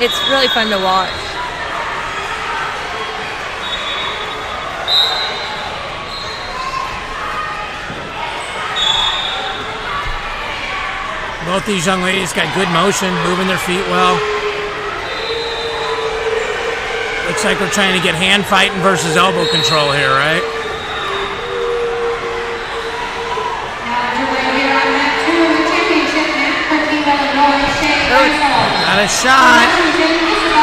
It's really fun to watch. Both these young ladies got good motion, moving their feet well. Looks like we're trying to get hand fighting versus elbow control here, right? Got a shot.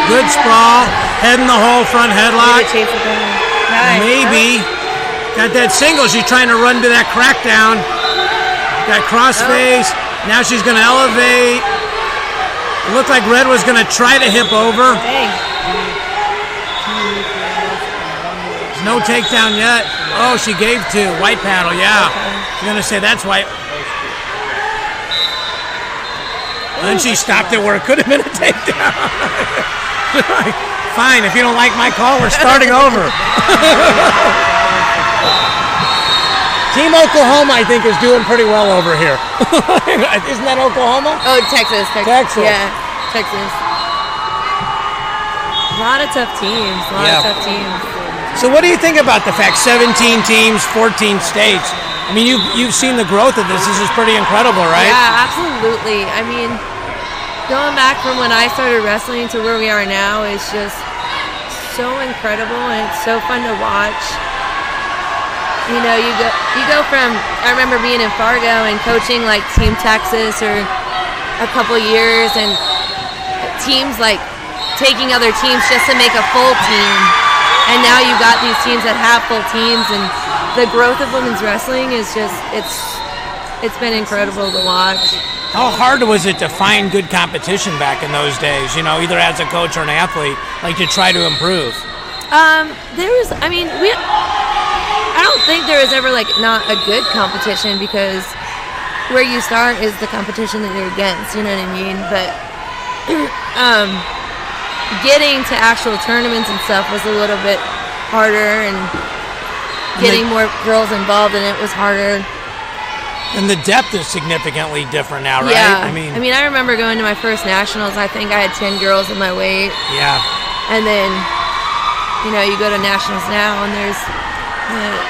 Good sprawl. Head in the hole, front headlock. Maybe. Got that single. She's trying to run to that crackdown. Got crossface. Now she's going to elevate. It looked like Red was going to try to hip over. There's no takedown yet. Oh, she gave two. White paddle, yeah. She's going to say that's white. Then she stopped it where it could have been a takedown. Fine, if you don't like my call, we're starting over. Team Oklahoma, I think, is doing pretty well over here. Isn't that Oklahoma? Oh, Texas. Yeah, Texas. A lot of tough teams. So what do you think about the fact 17 teams, 14 states? I mean, you've seen the growth of this. This is pretty incredible, right? Yeah, absolutely. I mean, going back from when I started wrestling to where we are now is just so incredible, and it's so fun to watch. You know, you go from, I remember being in Fargo and coaching like Team Texas or a couple years, and teams like taking other teams just to make a full team. And now you got these teams that have full teams, and the growth of women's wrestling is just, it's been incredible to watch. How hard was it to find good competition back in those days, you know, either as a coach or an athlete, like to try to improve? I don't think there was ever like not a good competition, because where you start is the competition that you're against, you know what I mean? But getting to actual tournaments and stuff was a little bit harder, and getting more girls involved in it was harder. And the depth is significantly different now, right? Yeah. I mean, I remember going to my first nationals. I think I had 10 girls in my weight. Yeah. And then, you know, you go to nationals now, and there's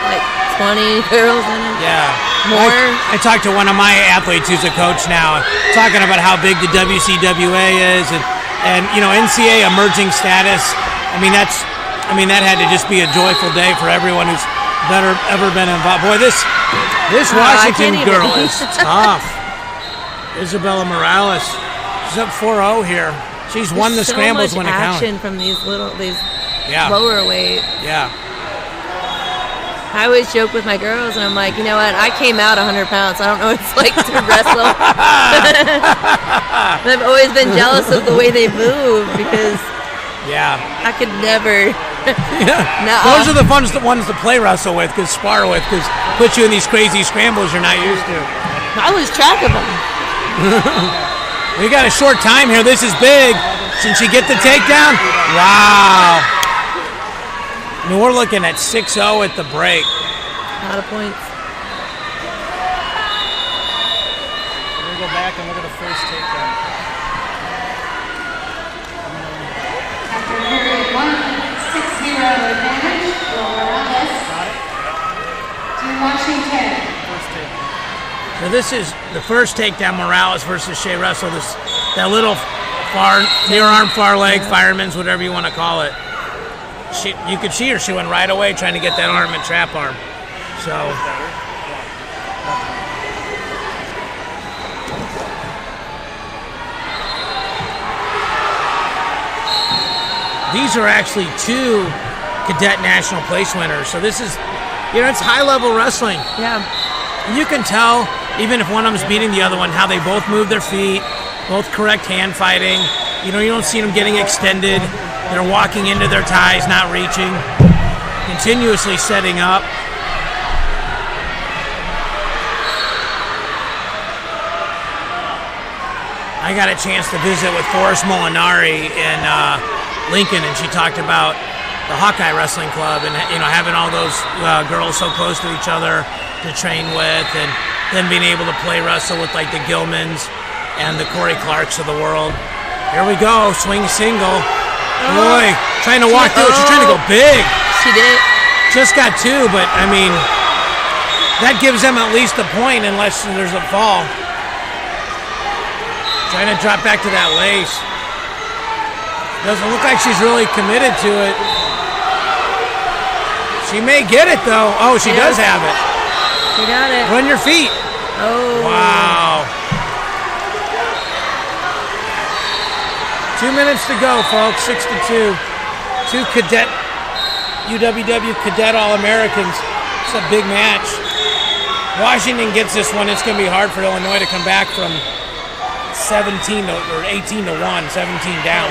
like 20 girls in it. Yeah. More. I talked to one of my athletes who's a coach now, talking about how big the WCWA is, and you know, NCAA emerging status. I mean, that had to just be a joyful day for everyone who's ever been involved. Boy, this Washington girl is tough. Isabella Morales. She's up 4-0 here. She's won the scrambles when it counts. So much action from these lower weight. Yeah. I always joke with my girls, and I'm like, you know what? I came out 100 pounds. I don't know what it's like to wrestle. I've always been jealous of the way they move, because I could never. Those are the ones to play wrestle with, spar with, because put you in these crazy scrambles you're not used to. I lose track of them. We got a short time here. This is big. Can she get the takedown? Wow. I mean, we're looking at 6-0 at the break. A lot of points. We're going to go back and look at the first takedown. After period 1, 6-0 advantage for Morales. Team Washington. First takedown. So this is the first takedown, Morales versus Shea Reisel. That little near arm, far leg, fireman's, whatever you want to call it. You could see her. She went right away trying to get that arm and trap arm. So these are actually two cadet national place winners. So this is, you know, it's high-level wrestling. Yeah. You can tell, even if one of them's beating the other one, how they both move their feet, both correct hand fighting. You know, you don't see them getting extended. They're walking into their ties, not reaching, continuously setting up. I got a chance to visit with Forrest Molinari in Lincoln, and she talked about the Hawkeye Wrestling Club and, you know, having all those girls so close to each other to train with, and then being able to play wrestle with like the Gilmans and the Corey Clarks of the world. Here we go. Swing single. Boy, trying to walk through it. She's trying to go big. She did. Just got 2, but I mean, that gives them at least a point unless there's a fall. Trying to drop back to that lace. Doesn't look like she's really committed to it. She may get it though. Oh, she does have it. She got it. Run your feet. Oh. Wow. 2 minutes to go, folks. 6-2. 2 cadet UWW cadet All-Americans. It's a big match. Washington gets this one. It's going to be hard for Illinois to come back from 18 to 1, 17 down.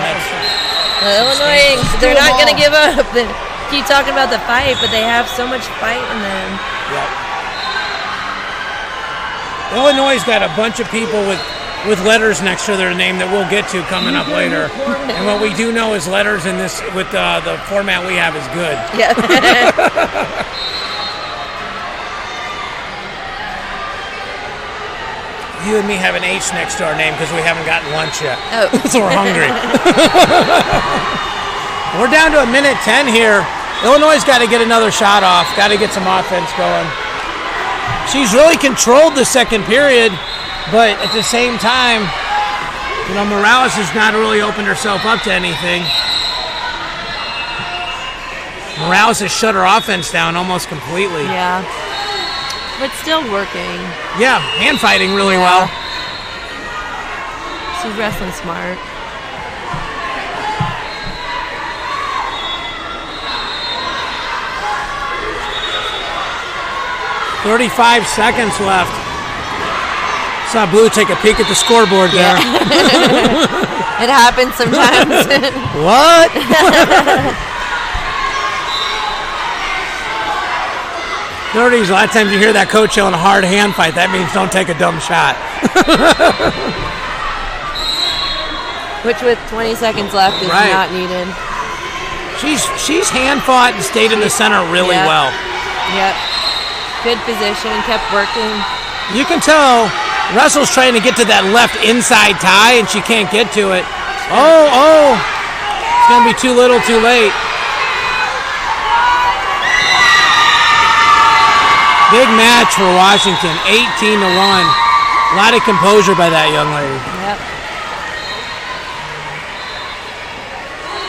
Illinois, they're not going to give up. They keep talking about the fight, but they have so much fight in them. Yep. Illinois' got a bunch of people with letters next to their name that we'll get to coming up later. And what we do know is letters in this with the format we have is good. Yeah. You and me have an H next to our name because we haven't gotten lunch yet. Oh. So we're hungry. We're down to 1:10 here. Illinois' got to get another shot off. Got to get some offense going. She's really controlled the second period, but at the same time, Morales has not really opened herself up to anything. Morales has shut her offense down almost completely. Yeah. But still working. Yeah, hand fighting really well. She's wrestling smart. "35 seconds left." Saw Blue take a peek at the scoreboard there. It happens sometimes. What? "30s, a lot of times you hear that coach yelling a hard hand fight. That means don't take a dumb shot." Which with 20 seconds left is not needed. She's hand fought and stayed in the center really well. Yep. Good position, kept working. You can tell Russell's trying to get to that left inside tie and she can't get to it. Oh. It's going to be too little, too late. Big match for Washington, 18-1. A lot of composure by that young lady. Yep.